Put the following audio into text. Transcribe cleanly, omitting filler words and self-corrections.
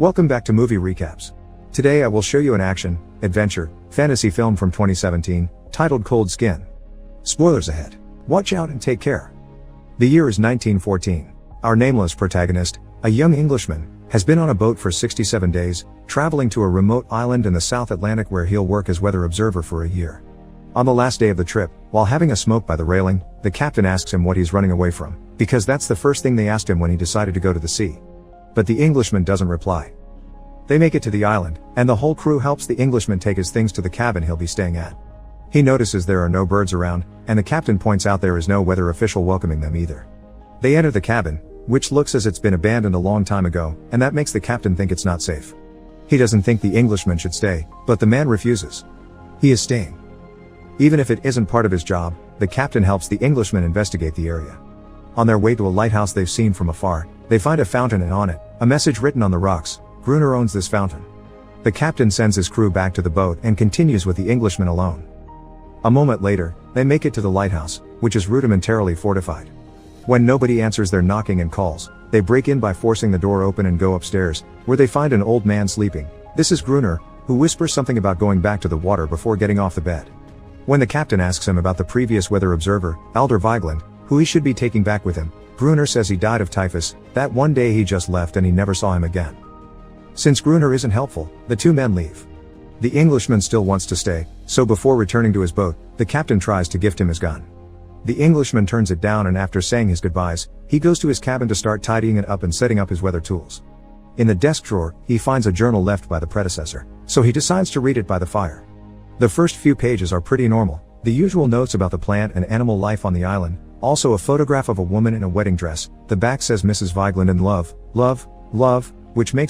Welcome back to Movie Recaps. Today I will show you an action, adventure, fantasy film from 2017, titled Cold Skin. Spoilers ahead. Watch out and take care. The year is 1914. Our nameless protagonist, a young Englishman, has been on a boat for 67 days, traveling to a remote island in the South Atlantic where he'll work as weather observer for a year. On the last day of the trip, while having a smoke by the railing, the captain asks him what he's running away from, because that's the first thing they asked him when he decided to go to the sea. But the Englishman doesn't reply. They make it to the island, and the whole crew helps the Englishman take his things to the cabin he'll be staying at. He notices there are no birds around, and the captain points out there is no weather official welcoming them either. They enter the cabin, which looks as it's been abandoned a long time ago, and that makes the captain think it's not safe. He doesn't think the Englishman should stay, but the man refuses. He is staying. Even if it isn't part of his job, the captain helps the Englishman investigate the area. On their way to a lighthouse they've seen from afar, they find a fountain and on it, a message written on the rocks: Gruner owns this fountain. The captain sends his crew back to the boat and continues with the Englishman alone. A moment later, they make it to the lighthouse, which is rudimentarily fortified. When nobody answers their knocking and calls, they break in by forcing the door open and go upstairs, where they find an old man sleeping. This is Gruner, who whispers something about going back to the water before getting off the bed. When the captain asks him about the previous weather observer, Alder Vigeland, who he should be taking back with him, Gruner says he died of typhus, that one day he just left and he never saw him again. Since Gruner isn't helpful, the two men leave. The Englishman still wants to stay, so before returning to his boat, the captain tries to gift him his gun. The Englishman turns it down, and after saying his goodbyes, he goes to his cabin to start tidying it up and setting up his weather tools. In the desk drawer, he finds a journal left by the predecessor, so he decides to read it by the fire. The first few pages are pretty normal, the usual notes about the plant and animal life on the island, also a photograph of a woman in a wedding dress. The back says Mrs. Vigeland in love, love, love, which makes her